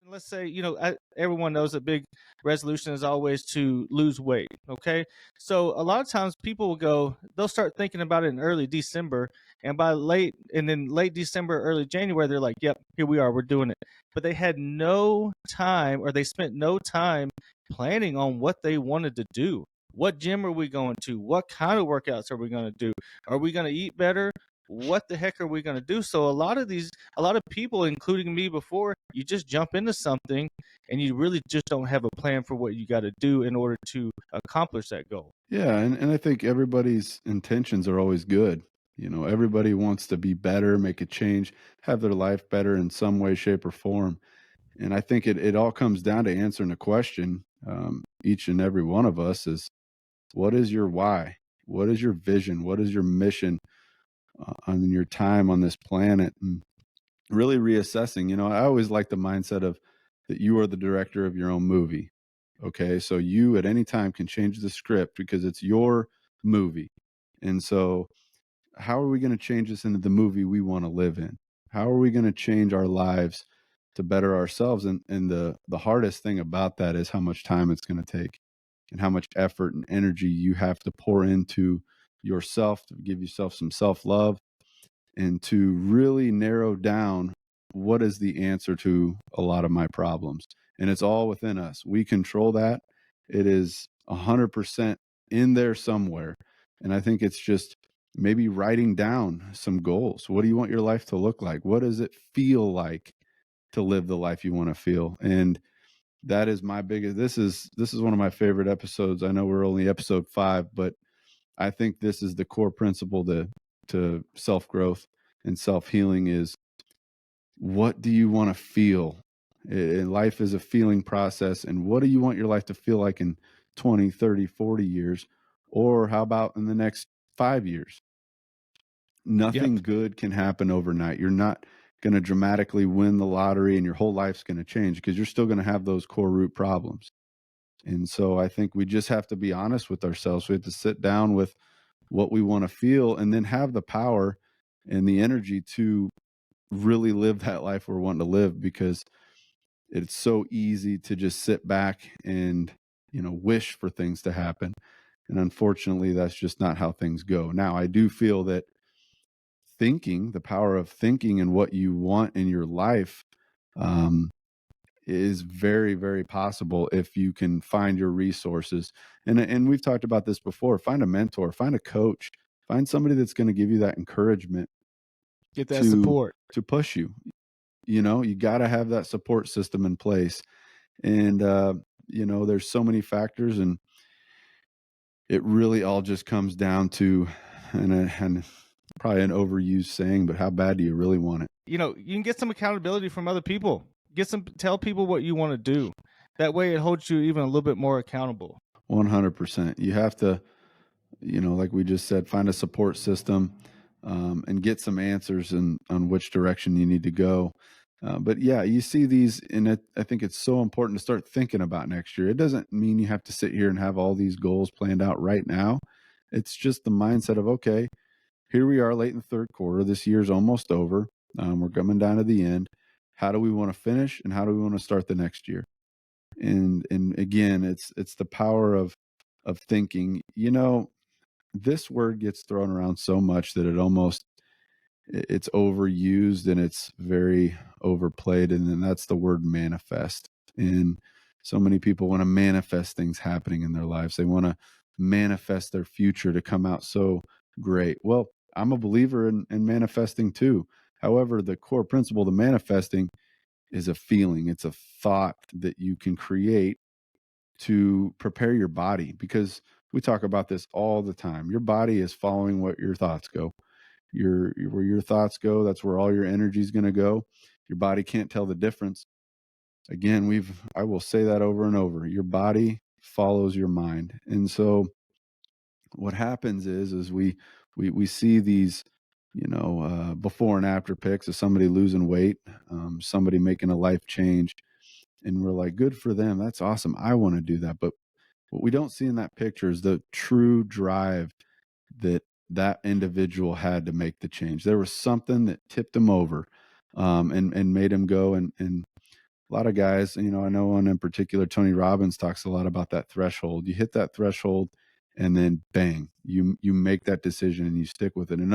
Let's say, everyone knows a big resolution is always to lose weight. Okay. So a lot of times people will they'll start thinking about it in early December. And late December, early January, they're like, yep, here we are, we're doing it. But they had no time, or they spent no time planning on what they wanted to do. What gym are we going to? What kind of workouts are we going to do? Are we going to eat better? What the heck are we going to do? So a lot of people, including me before, you just jump into something and you really just don't have a plan for what you got to do in order to accomplish that goal. Yeah, and I think everybody's intentions are always good. Everybody wants to be better, make a change, have their life better in some way, shape, or form. And I think it all comes down to answering the question, each and every one of us is, what is your why? What is your vision? What is your mission on your time on this planet? And really reassessing. I always like the mindset of that you are the director of your own movie. Okay. So you at any time can change the script because it's your movie. And so, how are we going to change this into the movie we want to live in? How are we going to change our lives to better ourselves? And the hardest thing about that is how much time it's going to take and how much effort and energy you have to pour into yourself to give yourself some self love and to really narrow down what is the answer to a lot of my problems. And it's all within us. We control that. It is 100% in there somewhere. And I think it's just maybe writing down some goals. What do you want your life to look like? What does it feel like to live the life you want to feel? And that is my biggest this is one of my favorite episodes. I know we're only episode 5, but I think this is the core principle to self-growth and self-healing is, what do you want to feel? Life is a feeling process. And what do you want your life to feel like in 20, 30, 40 years? Or how about in the next 5 years? Yep. Nothing good can happen overnight. You're not going to dramatically win the lottery and your whole life's going to change because you're still going to have those core root problems. And so I think we just have to be honest with ourselves. We have to sit down with what we want to feel and then have the power and the energy to really live that life we're wanting to live, because it's so easy to just sit back and wish for things to happen, and unfortunately that's just not how things go. Now I do feel that the power of thinking and what you want in your life, um, is very, very possible if you can find your resources. And we've talked about this before. Find a mentor, find a coach, find somebody that's going to give you that encouragement Get that to support. push you. You got to have that support system in place. And there's so many factors, and it really all just comes down to, and probably an overused saying, but how bad do you really want it? You can get some accountability from other people. Tell people what you want to do. That way it holds you even a little bit more accountable. 100%. You have to, like we just said, find a support system, and get some answers on which direction you need to go. But yeah, you see these, and I think it's so important to start thinking about next year. It doesn't mean you have to sit here and have all these goals planned out right now. It's just the mindset of, okay, here we are late in the third quarter. This year's almost over. We're coming down to the end. How do we want to finish, and how do we want to start the next year? And again, it's the power of thinking. This word gets thrown around so much that it's overused and it's very overplayed. And then that's the word manifest. And so many people want to manifest things happening in their lives. They want to manifest their future to come out so great. Well, I'm a believer in manifesting too. However, the core principle to manifesting is a feeling. It's a thought that you can create to prepare your body, because we talk about this all the time. Your body is following what your thoughts go. Where your thoughts go, that's where all your energy is going to go. Your body can't tell the difference. Again, I will say that over and over. Your body follows your mind. And so what happens is we see these, before and after pics of somebody losing weight, somebody making a life change, and we're like, good for them. That's awesome. I want to do that. But what we don't see in that picture is the true drive that individual had to make the change. There was something that tipped him over, and made him go and a lot of guys, you know, I know one in particular, Tony Robbins, talks a lot about that threshold. You hit that threshold, and then bang, you make that decision and you stick with it. And